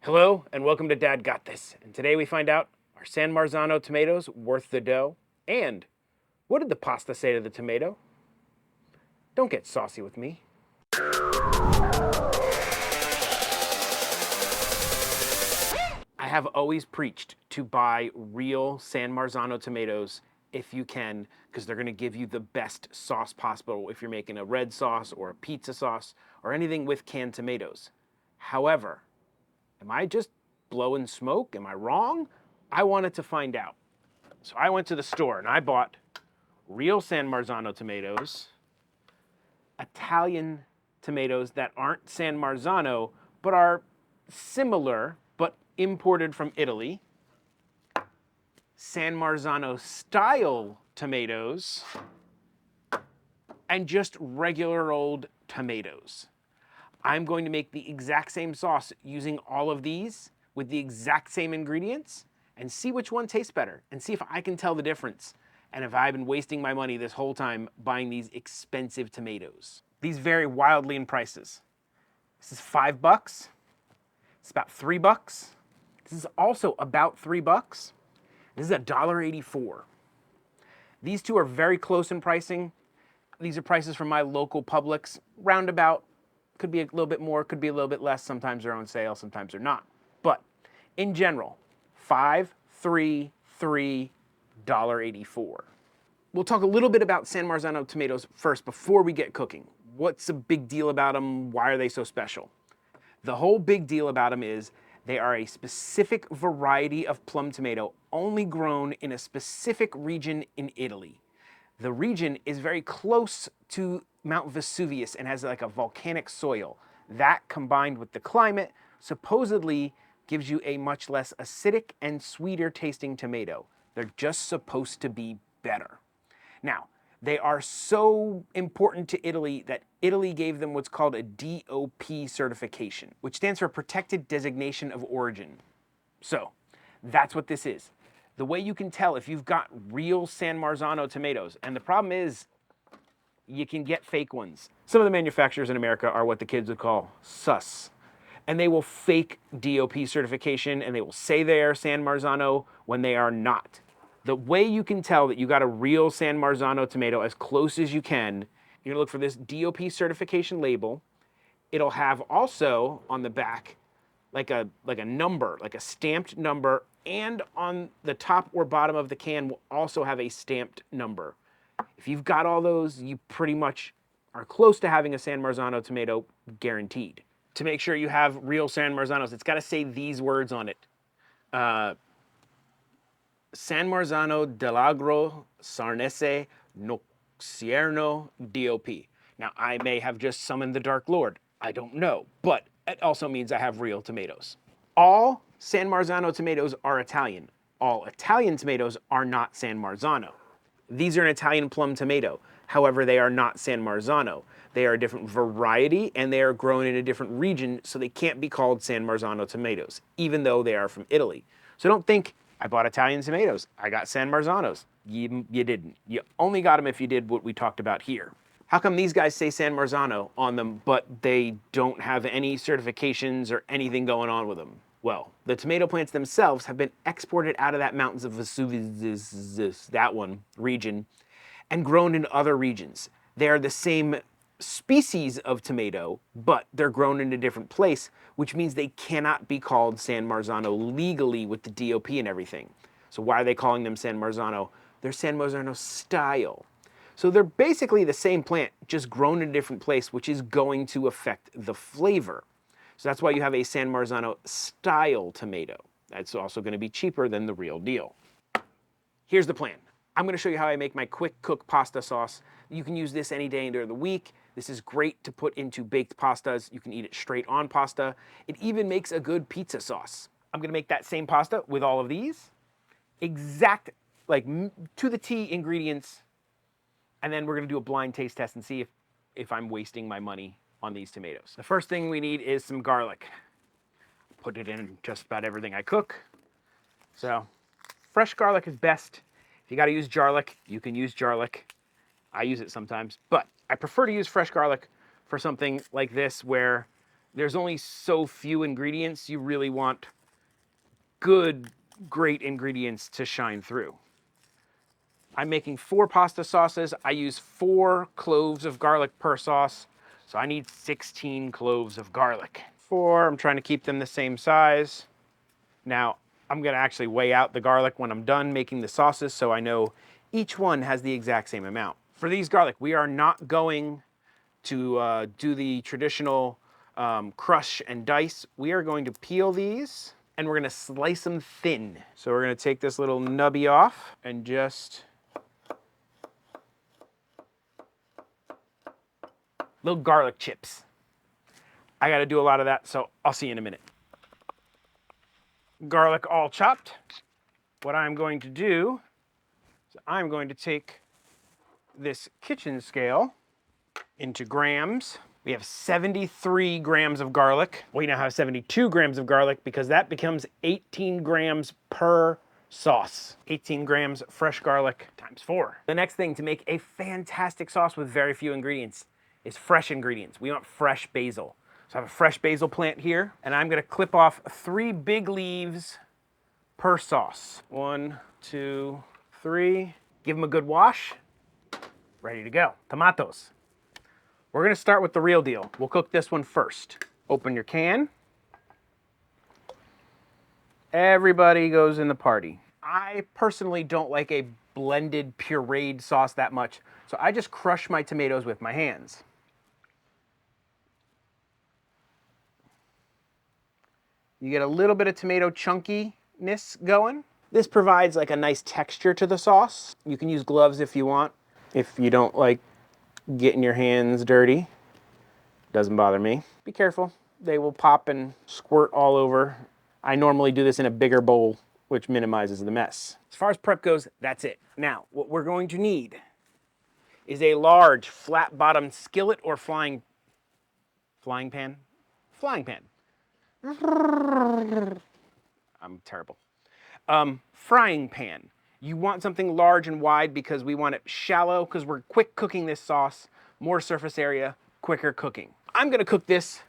Hello and welcome to Dad Got This. And today we find out, are San Marzano tomatoes worth the dough? And what did the pasta say to the tomato? Don't get saucy with me. I have always preached to buy real San Marzano tomatoes if you can, because they're going to give you the best sauce possible if you're making a red sauce or a pizza sauce or anything with canned tomatoes. However, am I just blowing smoke? Am I wrong? I wanted to find out. So I went to the store and I bought real San Marzano tomatoes, Italian tomatoes that aren't San Marzano, but are similar, but imported from Italy, San Marzano style tomatoes, and just regular old tomatoes. I'm going to make the exact same sauce using all of these with the exact same ingredients and see which one tastes better and see if I can tell the difference and if I've been wasting my money this whole time buying these expensive tomatoes. These vary wildly in prices. This is $5. It's about $3. This is also about $3. This is $1.84. These two are very close in pricing. These are prices from my local Publix, roundabout. Could be a little bit more, could be a little bit less. Sometimes they're on sale, sometimes they're not. But in general, $5, $3, $3, $1.84. We'll talk a little bit about San Marzano tomatoes first before we get cooking. What's the big deal about them? Why are they so special? The whole big deal about them is they are a specific variety of plum tomato only grown in a specific region in Italy. The region is very close to Mount Vesuvius and has like a volcanic soil. That combined with the climate supposedly gives you a much less acidic and sweeter tasting tomato. They're just supposed to be better. Now, they are so important to Italy that Italy gave them what's called a DOP certification, which stands for Protected Designation of Origin. So, that's what this is. The way you can tell if you've got real San Marzano tomatoes, and the problem is you can get fake ones. Some of the manufacturers in America are what the kids would call sus. And they will fake DOP certification and they will say they are San Marzano when they are not. The way you can tell that you got a real San Marzano tomato as close as you can, you're gonna look for this DOP certification label. It'll have also on the back like a number, like a stamped number, and on the top or bottom of the can will also have a stamped number. If you've got all those, you pretty much are close to having a San Marzano tomato guaranteed. To make sure you have real San Marzanos, it's got to say these words on it. San Marzano dell'Agro Sarnese Noxierno DOP. Now, I may have just summoned the Dark Lord. I don't know, but it also means I have real tomatoes. All San Marzano tomatoes are Italian. All Italian tomatoes are not San Marzano. These are an Italian plum tomato. However, they are not San Marzano. They are a different variety and they are grown in a different region, so they can't be called San Marzano tomatoes, even though they are from Italy. So don't think, I bought Italian tomatoes, I got San Marzanos. You didn't. You only got them if you did what we talked about here. How come these guys say San Marzano on them, but they don't have any certifications or anything going on with them? Well, the tomato plants themselves have been exported out of that mountains of Vesuvius, that one, region, and grown in other regions. They are the same species of tomato, but they're grown in a different place, which means they cannot be called San Marzano legally with the DOP and everything. So why are they calling them San Marzano? They're San Marzano style. So they're basically the same plant, just grown in a different place, which is going to affect the flavor. So that's why you have a San Marzano style tomato. That's also going to be cheaper than the real deal. Here's the plan. I'm going to show you how I make my quick cook pasta sauce. You can use this any day during the week. This is great to put into baked pastas. You can eat it straight on pasta. It even makes a good pizza sauce. I'm going to make that same pasta with all of these. Exact, like to the T ingredients. And then we're going to do a blind taste test and see if I'm wasting my money on these tomatoes. The first thing we need is some garlic. Put it in just about everything I cook. So fresh garlic is best. If you got to use garlic, you can use garlic. I use it sometimes, but I prefer to use fresh garlic for something like this where There's only so few ingredients. You really want good, great ingredients to shine through. I'm making 4 pasta sauces. I use 4 cloves of garlic per sauce, so I need 16 cloves of garlic. 4, I'm trying to keep them the same size. Now, I'm gonna actually weigh out the garlic when I'm done making the sauces so I know each one has the exact same amount. For these garlic, we are not going to do the traditional crush and dice. We are going to peel these and we're gonna slice them thin. So we're gonna take this little nubby off and just little garlic chips. I gotta do a lot of that, so I'll see you in a minute. Garlic all chopped. What I'm going to do is I'm going to take this kitchen scale into grams. We have 73 grams of garlic. We now have 72 grams of garlic because that becomes 18 grams per sauce. 18 grams fresh garlic times 4. The next thing to make a fantastic sauce with very few ingredients is fresh ingredients. We want fresh basil. So I have a fresh basil plant here, and I'm gonna clip off 3 big leaves per sauce. 1, 2, 3. Give them a good wash. Ready to go. Tomatoes. We're gonna start with the real deal. We'll cook this one first. Open your can. Everybody goes in the party. I personally don't like a blended pureed sauce that much, so I just crush my tomatoes with my hands. You get a little bit of tomato chunkiness going. This provides like a nice texture to the sauce. You can use gloves if you want, if you don't like getting your hands dirty. Doesn't bother me. Be careful. They will pop and squirt all over. I normally do this in a bigger bowl, which minimizes the mess. As far as prep goes, that's it. Now, what we're going to need is a large flat-bottomed skillet or frying pan. I'm terrible. Frying pan. You want something large and wide because we want it shallow because we're quick cooking this sauce, more surface area, quicker cooking. I'm gonna cook this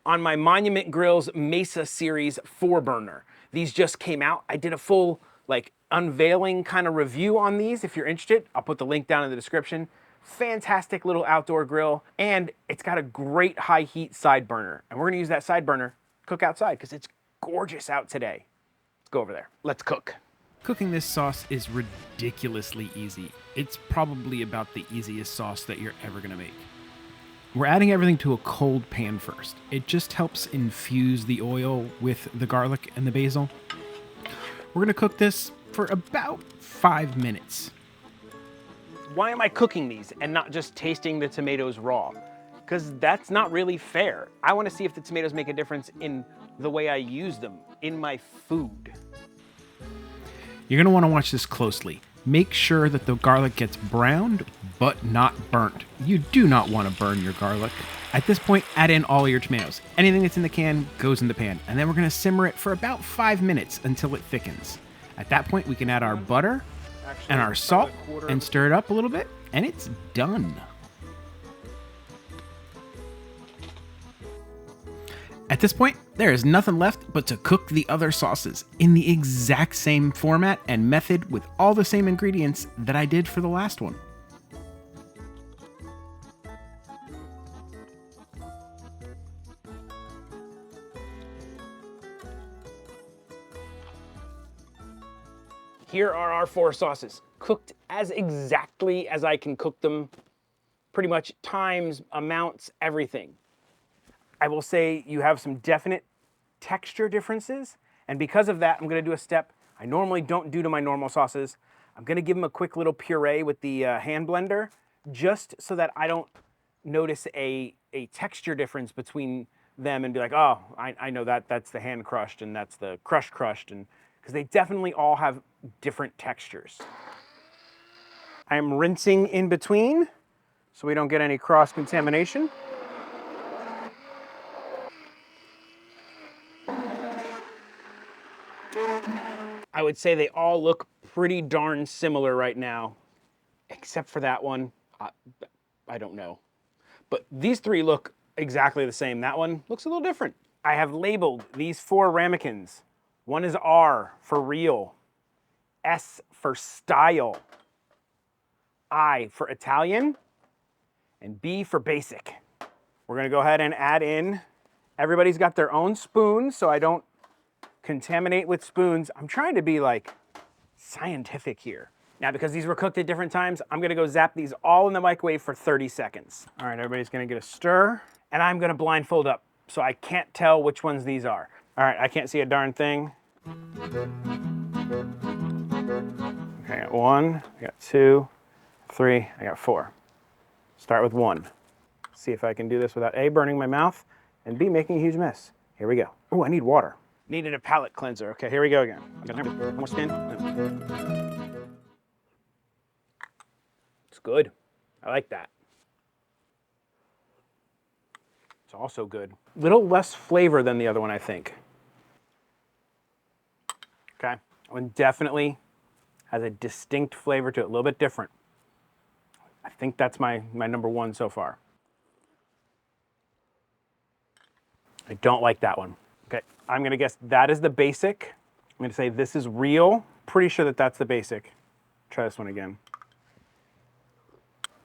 on my Monument Grill's Mesa series 4-burner. These just came out. I did a full like unveiling kind of review on these. If you're interested, I'll put the link down in the description. Fantastic little outdoor grill, and it's got a great high heat side burner. And we're gonna use that side burner, cook outside because it's gorgeous out today. Let's go over there. Let's cook. Cooking this sauce is ridiculously easy. It's probably about the easiest sauce that you're ever gonna make. We're adding everything to a cold pan first. It just helps infuse the oil with the garlic and the basil. We're gonna cook this for about 5 minutes. Why am I cooking these and not just tasting the tomatoes raw? Because that's not really fair. I want to see if the tomatoes make a difference in the way I use them, in my food. You're gonna wanna watch this closely. Make sure that the garlic gets browned, but not burnt. You do not wanna burn your garlic. At this point, add in all your tomatoes. Anything that's in the can goes in the pan. And then we're gonna simmer it for about 5 minutes until it thickens. At that point, we can add our butter and our salt and stir it up a little bit, and it's done. At this point, there is nothing left but to cook the other sauces in the exact same format and method with all the same ingredients that I did for the last one. Here are our 4 sauces, cooked as exactly as I can cook them, pretty much times, amounts, everything. I will say you have some definite texture differences, and because of that, I'm gonna do a step I normally don't do to my normal sauces. I'm gonna give them a quick little puree with the hand blender, just so that I don't notice a texture difference between them and be like, oh, I know that's the hand crushed and that's the crushed, and because they definitely all have different textures. I'm rinsing in between so we don't get any cross-contamination. I would say they all look pretty darn similar right now, except for that one. I don't know. But these 3 look exactly the same. That one looks a little different. I have labeled these 4 ramekins. One is R for real, S for style, I for Italian, and B for basic. We're gonna go ahead and add in, everybody's got their own spoons, so I don't contaminate with spoons. I'm trying to be like scientific here. Now, because these were cooked at different times, I'm gonna go zap these all in the microwave for 30 seconds. All right, everybody's gonna get a stir, and I'm gonna blindfold up, so I can't tell which ones these are. All right, I can't see a darn thing. Okay, I got 1, I got 2, 3, I got 4. Start with 1. See if I can do this without A, burning my mouth, and B, making a huge mess. Here we go. Oh, I need water. Needed a palate cleanser. Okay, here we go again. More spin. It's good. I like that. It's also good. Little less flavor than the other one, I think. Okay, that one definitely has a distinct flavor to it, a little bit different. I think that's my number 1 so far. I don't like that one. Okay, I'm gonna guess that is the basic. I'm gonna say this is real. Pretty sure that that's the basic. Try this one again.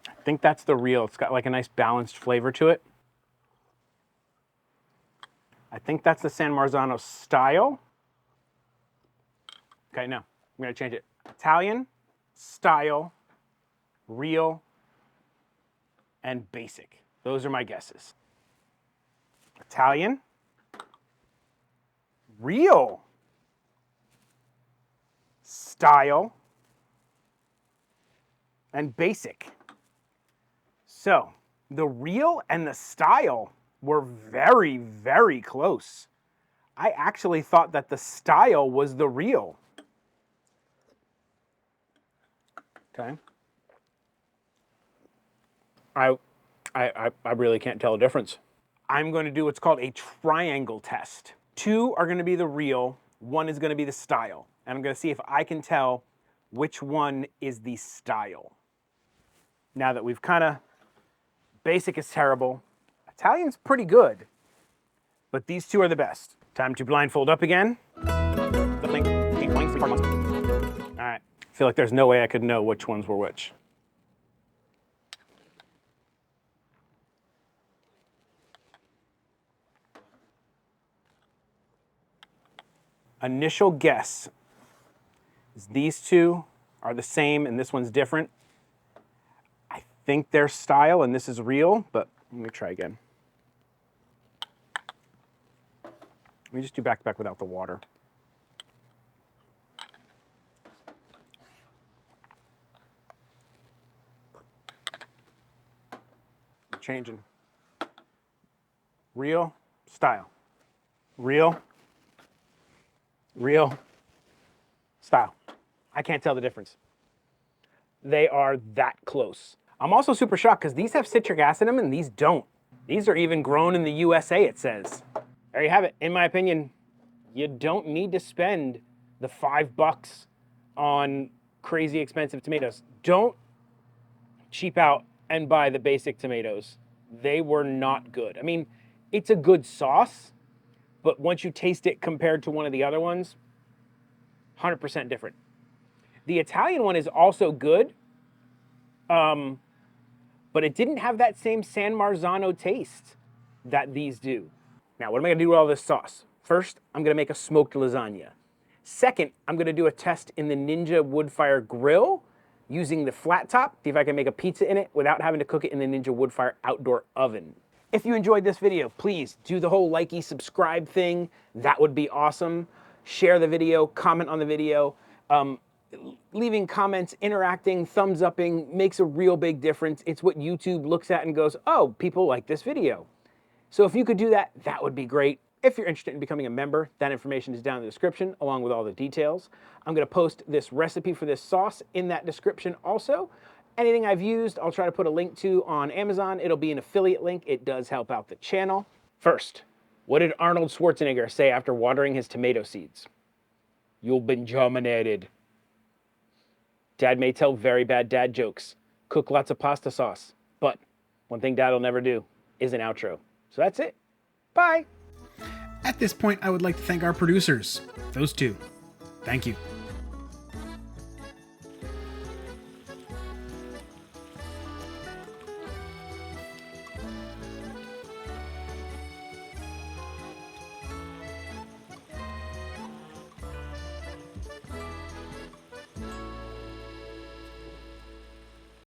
I think that's the real. It's got like a nice balanced flavor to it. I think that's the San Marzano style. Okay, no, I'm gonna change it. Italian, style, real, and basic. Those are my guesses. Italian, real, style, and basic. So the real and the style were very, very close. I actually thought that the style was the real. Okay. I really can't tell a difference. I'm going to do what's called a triangle test. 2 are going to be the real, 1 is going to be the style. And I'm going to see if I can tell which one is the style. Now that we've kind of, basic is terrible. Italian's pretty good, but these 2 are the best. Time to blindfold up again. All right, I feel like there's no way I could know which ones were which. Initial guess is these 2 are the same and this one's different. I think they're style and this is real, but let me try again. Let me just do back to back without the water. Changing. Real, style. Real, real, style. I can't tell the difference. They are that close. I'm also super shocked because these have citric acid in them and these don't. These are even grown in the USA, it says. There you have it. In my opinion, you don't need to spend the $5 on crazy expensive tomatoes. Don't cheap out and buy the basic tomatoes. They were not good. I mean, it's a good sauce, but once you taste it compared to one of the other ones, 100% different. The Italian one is also good, but it didn't have that same San Marzano taste that these do. Now, what am I gonna do with all this sauce? First, I'm gonna make a smoked lasagna. Second, I'm gonna do a test in the Ninja Woodfire grill using the flat top, see if I can make a pizza in it without having to cook it in the Ninja Woodfire outdoor oven. If you enjoyed this video, please do the whole likey, subscribe thing. That would be awesome. Share the video, comment on the video. Leaving comments, interacting, thumbs upping makes a real big difference. It's what YouTube looks at and goes, oh, people like this video. So if you could do that, that would be great. If you're interested in becoming a member, that information is down in the description along with all the details. I'm gonna post this recipe for this sauce in that description also. Anything I've used, I'll try to put a link to on Amazon. It'll be an affiliate link. It does help out the channel. First, what did Arnold Schwarzenegger say after watering his tomato seeds? You've been germinated. Dad may tell very bad dad jokes, cook lots of pasta sauce, but one thing Dad will never do is an outro. So that's it. Bye. At this point, I would like to thank our producers, those two. Thank you.